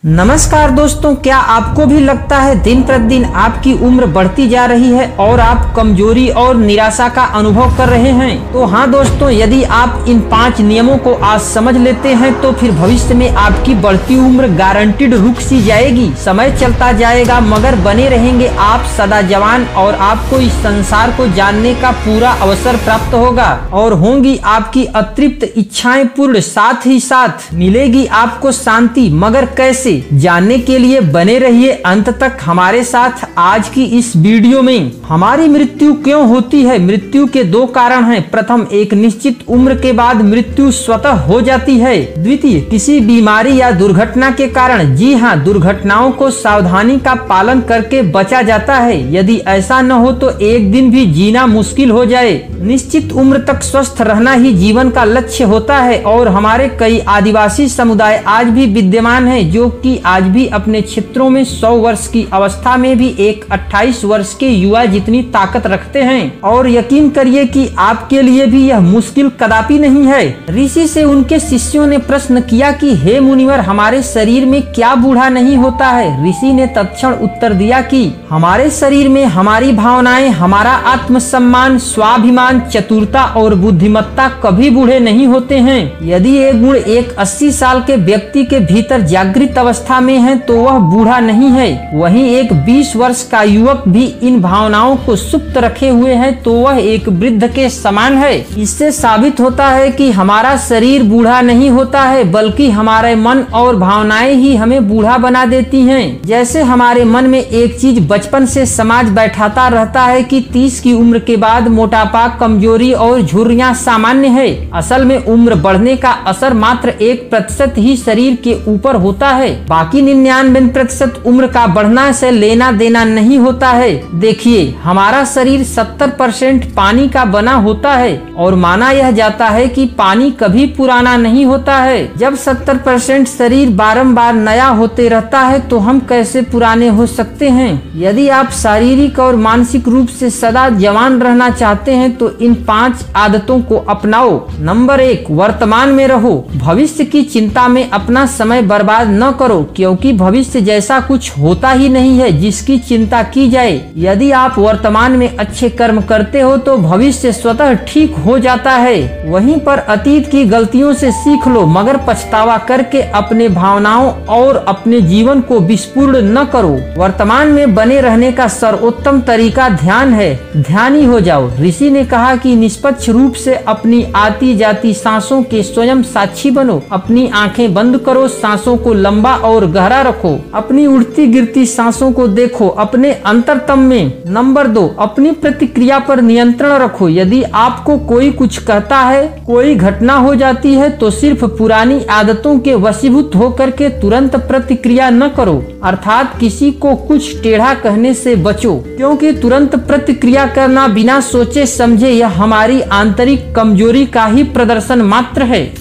नमस्कार दोस्तों, क्या आपको भी लगता है दिन प्रतिदिन आपकी उम्र बढ़ती जा रही है और आप कमजोरी और निराशा का अनुभव कर रहे हैं? तो हाँ दोस्तों, यदि आप इन 5 नियमों को आज समझ लेते हैं तो फिर भविष्य में आपकी बढ़ती उम्र गारंटीड रुक सी जाएगी। समय चलता जाएगा मगर बने रहेंगे आप सदा जवान और आपको इस संसार को जानने का पूरा अवसर प्राप्त होगा और होंगी आपकी अतृप्त इच्छाएं पूर्ण। साथ ही साथ मिलेगी आपको शांति। मगर कैसे, जानने के लिए बने रहिए अंत तक हमारे साथ। आज की इस वीडियो में हमारी मृत्यु क्यों होती है? मृत्यु के 2 कारण हैं। प्रथम, एक निश्चित उम्र के बाद मृत्यु स्वतः हो जाती है। द्वितीय, किसी बीमारी या दुर्घटना के कारण। जी हाँ, दुर्घटनाओं को सावधानी का पालन करके बचा जाता है। यदि ऐसा न हो तो एक दिन भी जीना मुश्किल हो जाए। निश्चित उम्र तक स्वस्थ रहना ही जीवन का लक्ष्य होता है और हमारे कई आदिवासी समुदाय आज भी विद्यमान है जो कि आज भी अपने क्षेत्रों में 100 वर्ष की अवस्था में भी एक 28 वर्ष के युवा जितनी ताकत रखते हैं। और यकीन करिए कि आपके लिए भी यह मुश्किल कदापि नहीं है। ऋषि से उनके शिष्यों ने प्रश्न किया कि हे मुनिवर, हमारे शरीर में क्या बूढ़ा नहीं होता है? ऋषि ने तत्क्षण उत्तर दिया कि हमारे शरीर में हमारी भावनाएं, हमारा आत्मसम्मान, स्वाभिमान, चतुरता और बुद्धिमत्ता कभी बूढ़े नहीं होते हैं। यदि ये गुण एक 80 साल के व्यक्ति के भीतर जागृत अवस्था में है तो वह बूढ़ा नहीं है। वहीं एक 20 वर्ष का युवक भी इन भावनाओं को सुप्त रखे हुए है तो वह एक वृद्ध के समान है। इससे साबित होता है कि हमारा शरीर बूढ़ा नहीं होता है बल्कि हमारे मन और भावनाएं ही हमें बूढ़ा बना देती हैं। जैसे हमारे मन में एक चीज बचपन से समाज बैठाता रहता है कि 30 की उम्र के बाद मोटापा, कमजोरी और झुर्रियां सामान्य है। असल में उम्र बढ़ने का असर मात्र 1% ही शरीर के ऊपर होता है। बाकी 99% उम्र का बढ़ना से लेना देना नहीं होता है। देखिए, हमारा शरीर 70% पानी का बना होता है और माना यह जाता है कि पानी कभी पुराना नहीं होता है। जब 70% शरीर बारंबार नया होते रहता है तो हम कैसे पुराने हो सकते हैं? यदि आप शारीरिक और मानसिक रूप से सदा जवान रहना चाहते हैं तो इन 5 आदतों को अपनाओ। नंबर 1, वर्तमान में रहो। भविष्य की चिंता में अपना समय बर्बाद न करो क्योंकि भविष्य जैसा कुछ होता ही नहीं है जिसकी चिंता की जाए। यदि आप वर्तमान में अच्छे कर्म करते हो तो भविष्य स्वतः ठीक हो जाता है। वहीं पर अतीत की गलतियों से सीख लो मगर पछतावा करके अपने भावनाओं और अपने जीवन को विस्फूर्ण न करो। वर्तमान में बने रहने का सर्वोत्तम तरीका ध्यान है। ध्यानी हो जाओ। ऋषि ने कहा कि निष्पक्ष रूप से अपनी आती जाती सांसों के स्वयं साक्षी बनो। अपनी आंखें बंद करो, सांसों को लंबा और गहरा रखो। अपनी उड़ती गिरती सांसों को देखो अपने अंतरतम में। नंबर 2, अपनी प्रतिक्रिया पर नियंत्रण रखो। यदि आपको कोई कुछ कहता है, कोई घटना हो जाती है तो सिर्फ पुरानी आदतों के वशीभूत होकर के तुरंत प्रतिक्रिया न करो। अर्थात किसी को कुछ टेढ़ा कहने से बचो क्योंकि तुरंत प्रतिक्रिया करना बिना सोचे समझे यह हमारी आंतरिक कमजोरी का ही प्रदर्शन मात्र है।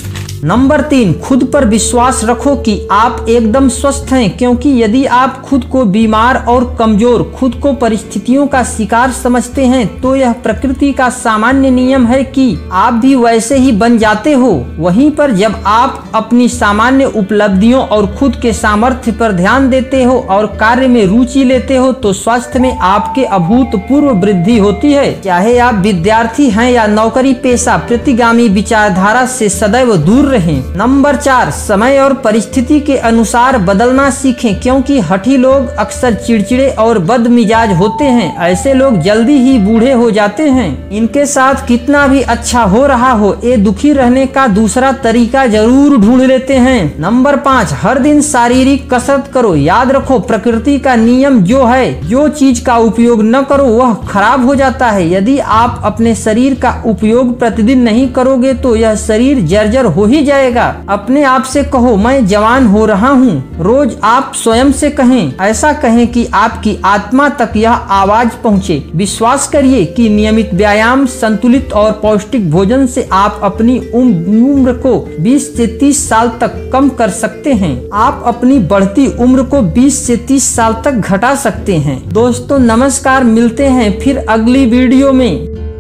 नंबर 3, खुद पर विश्वास रखो कि आप एकदम स्वस्थ हैं क्योंकि यदि आप खुद को बीमार और कमजोर, खुद को परिस्थितियों का शिकार समझते हैं तो यह प्रकृति का सामान्य नियम है कि आप भी वैसे ही बन जाते हो। वहीं पर जब आप अपनी सामान्य उपलब्धियों और खुद के सामर्थ्य पर ध्यान देते हो और कार्य में रुचि लेते हो तो स्वास्थ्य में आपके अभूतपूर्व वृद्धि होती है। चाहे आप विद्यार्थी हैं या नौकरी पेशा, प्रतिगामी विचारधारा से सदैव दूर रहें। नंबर 4, समय और परिस्थिति के अनुसार बदलना सीखें क्योंकि हठी लोग अक्सर चिड़चिड़े और बदमिजाज होते हैं। ऐसे लोग जल्दी ही बूढ़े हो जाते हैं। इनके साथ कितना भी अच्छा हो रहा हो, ये दुखी रहने का दूसरा तरीका जरूर ढूंढ लेते हैं। नंबर 5, हर दिन शारीरिक कसरत करो। याद रखो, प्रकृति का नियम जो है, जो चीज का उपयोग न करो वह खराब हो जाता है। यदि आप अपने शरीर का उपयोग प्रतिदिन नहीं करोगे तो यह शरीर जर्जर हो ही जाएगा। अपने आप से कहो, मैं जवान हो रहा हूँ। रोज आप स्वयं से कहें, ऐसा कहें कि आपकी आत्मा तक यह आवाज पहुँचे। विश्वास करिए कि नियमित व्यायाम, संतुलित और पौष्टिक भोजन से आप अपनी उम्र को 20 से 30 साल तक कम कर सकते हैं। आप अपनी बढ़ती उम्र को 20 से 30 साल तक घटा सकते हैं। दोस्तों नमस्कार, मिलते हैं फिर अगली वीडियो में।